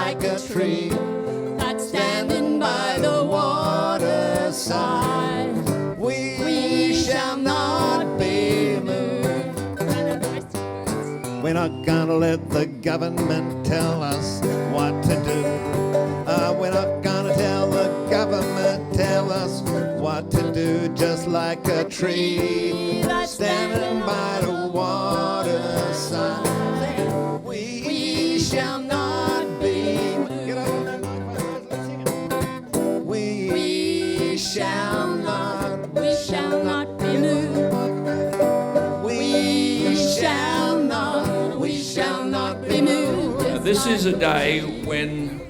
like a tree that's standing by the waterside. We shall not be moved. We're not gonna let the government tell us what to do. We're not gonna tell the government tell us what to do. Just like a tree that's standing by the waterside. We shall not be moved. Get up. We shall not be moved. We shall not be moved. This is a day when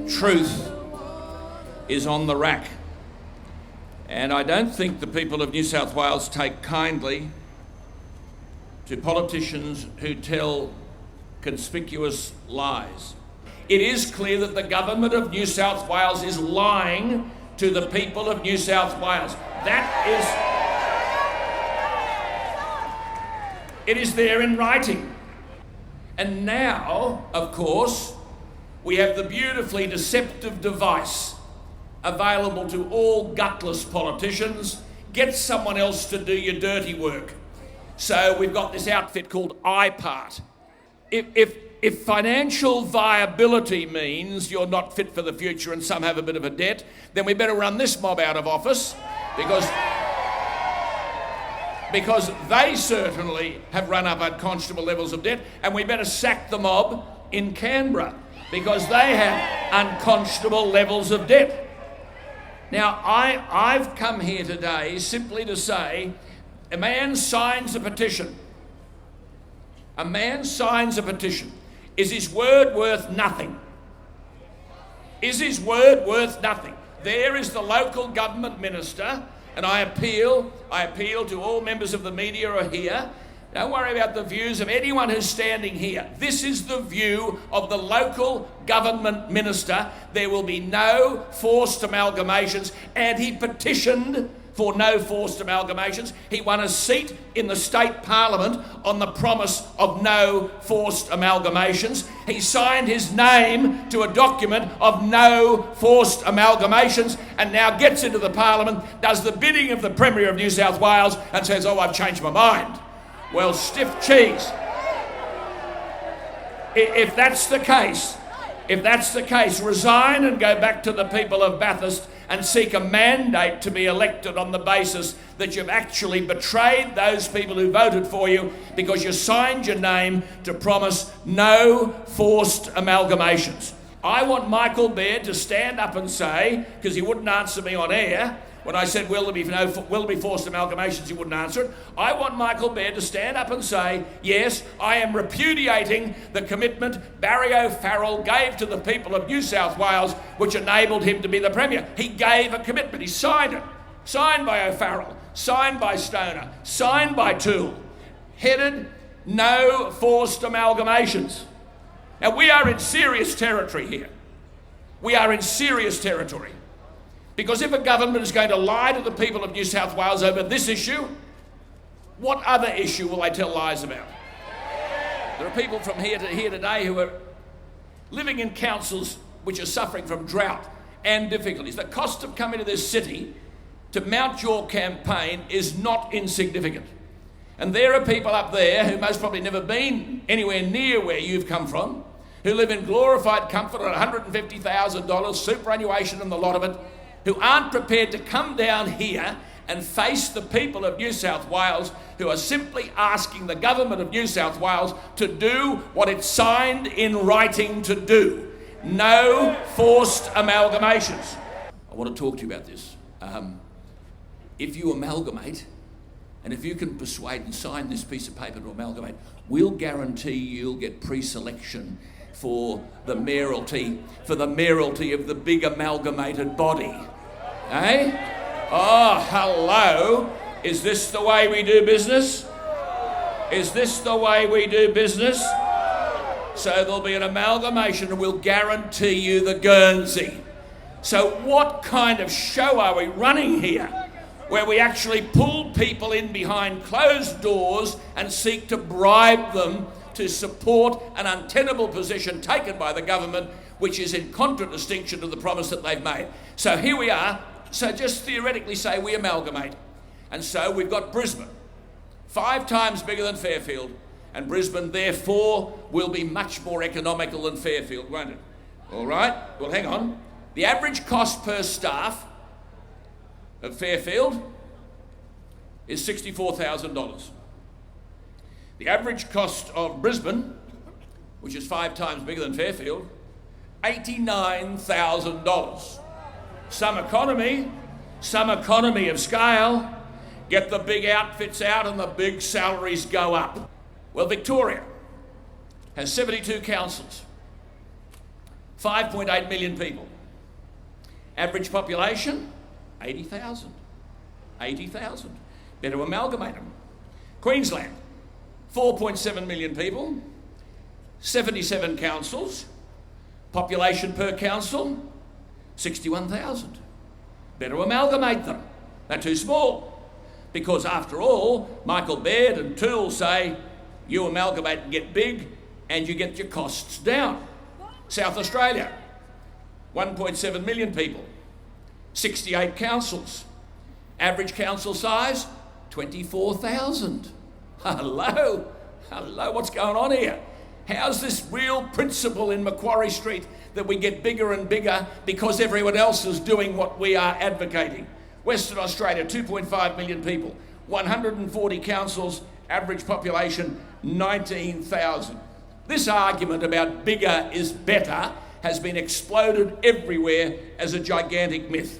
truth is on the rack. And I don't think the people of New South Wales take kindly to politicians who tell conspicuous lies. It is clear that the government of New South Wales is lying to the people of New South Wales. It is there in writing. And now, of course, we have the beautifully deceptive device available to all gutless politicians. Get someone else to do your dirty work. So we've got this outfit called iPart. If financial viability means you're not fit for the future and some have a bit of a debt, then we better run this mob out of office because they certainly have run up unconscionable levels of debt, and we better sack the mob in Canberra because they have unconscionable levels of debt. Now, I've come here today simply to say, a man signs a petition. A man signs a petition. Is his word worth nothing? Is his word worth nothing? There is the local government minister, and I appeal to all members of the media who are here. Don't worry about the views of anyone who's standing here. This is the view of the local government minister. There will be no forced amalgamations, and he petitioned for no forced amalgamations. He won a seat in the state parliament on the promise of no forced amalgamations. He signed his name to a document of no forced amalgamations, and now gets into the parliament, does the bidding of the Premier of New South Wales and says, oh, I've changed my mind. Well, stiff cheese. If that's the case, resign and go back to the people of Bathurst and seek a mandate to be elected on the basis that you've actually betrayed those people who voted for you because you signed your name to promise no forced amalgamations. I want Michael Baird to stand up and say, because he wouldn't answer me on air, when I said, will there be forced amalgamations, he wouldn't answer it. I want Michael Baird to stand up and say, yes, I am repudiating the commitment Barry O'Farrell gave to the people of New South Wales, which enabled him to be the Premier. He gave a commitment. He signed it. Signed by O'Farrell, signed by Stoner, signed by Toole, headed no forced amalgamations. Now, we are in serious territory here. We are in serious territory. Because if a government is going to lie to the people of New South Wales over this issue, what other issue will they tell lies about? There are people from here today who are living in councils which are suffering from drought and difficulties. The cost of coming to this city to mount your campaign is not insignificant. And there are people up there who most probably never been anywhere near where you've come from, who live in glorified comfort on $150,000, superannuation and the lot of it, who aren't prepared to come down here and face the people of New South Wales, who are simply asking the government of New South Wales to do what it signed in writing to do. No forced amalgamations. I want to talk to you about this. If you amalgamate, and if you can persuade and sign this piece of paper to amalgamate, we'll guarantee you'll get pre-selection for the mayoralty of the big amalgamated body. Eh? Oh, hello. Is this the way we do business? Is this the way we do business? So there'll be an amalgamation and we'll guarantee you the Guernsey. So what kind of show are we running here, where we actually pull people in behind closed doors and seek to bribe them to support an untenable position taken by the government, which is in contradistinction to the promise that they've made. So here we are. So just theoretically say we amalgamate. And so we've got Brisbane, 5 times bigger than Fairfield, and Brisbane therefore will be much more economical than Fairfield, won't it? All right, well hang on. The average cost per staff of Fairfield is $64,000. The average cost of Brisbane, which is 5 times bigger than Fairfield, $89,000. Some economy of scale, get the big outfits out and the big salaries go up. Well, Victoria has 72 councils, 5.8 million people. Average population, 80,000. 80,000. Better amalgamate them. Queensland, 4.7 million people, 77 councils, population per council, 61,000. Better amalgamate them. They're too small. Because after all, Michael Baird and Toole say, you amalgamate and get big, and you get your costs down. South Australia, 1.7 million people, 68 councils. Average council size, 24,000. Hello, what's going on here? How's this real principle in Macquarie Street that we get bigger and bigger because everyone else is doing what we are advocating? Western Australia, 2.5 million people, 140 councils, average population, 19,000. This argument about bigger is better has been exploded everywhere as a gigantic myth.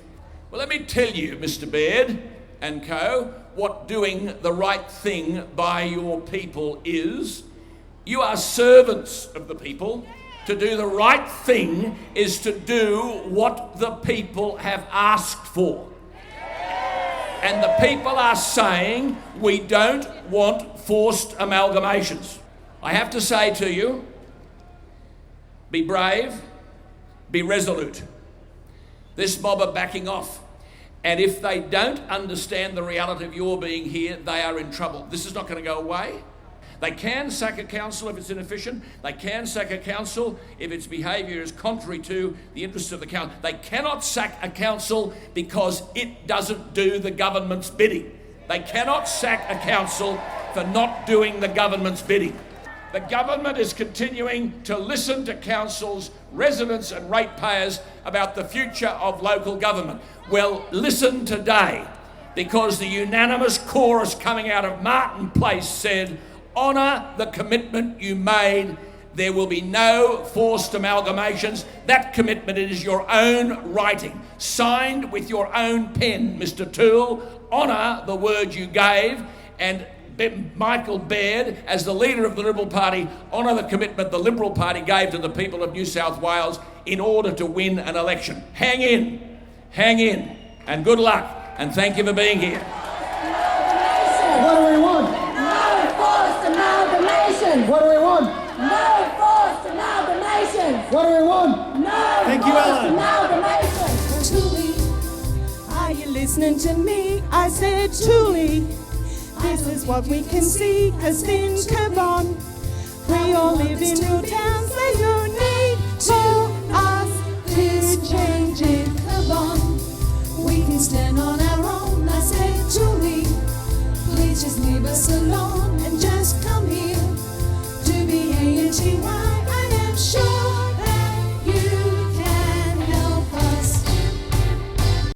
Well, let me tell you, Mr. Baird and co, what doing the right thing by your people is. You are servants of the people. To do the right thing is to do what the people have asked for. And the people are saying, we don't want forced amalgamations. I have to say to you, be brave, be resolute. This mob are backing off. And if they don't understand the reality of your being here, they are in trouble. This is not going to go away. They can sack a council if it's inefficient. They can sack a council if its behaviour is contrary to the interests of the council. They cannot sack a council because it doesn't do the government's bidding. They cannot sack a council for not doing the government's bidding. The government is continuing to listen to councils, residents and ratepayers about the future of local government. Well, listen today, because the unanimous chorus coming out of Martin Place said, honour the commitment you made. There will be no forced amalgamations. That commitment is your own writing, signed with your own pen, Mr. Toole. Honour the word you gave, and Michael Baird, as the leader of the Liberal Party, honour the commitment the Liberal Party gave to the people of New South Wales in order to win an election. Hang in, and good luck, and thank you for being here. What do we want? No forced amalgamation! What do we want? No forced amalgamation! What do we want? No Thank you, forced Ellen. amalgamation! Tuli, are you listening to me? I said, Tuli, this is what we can see as things come on. We all live in real towns, there's no need for us to change it. Come on, we can stand on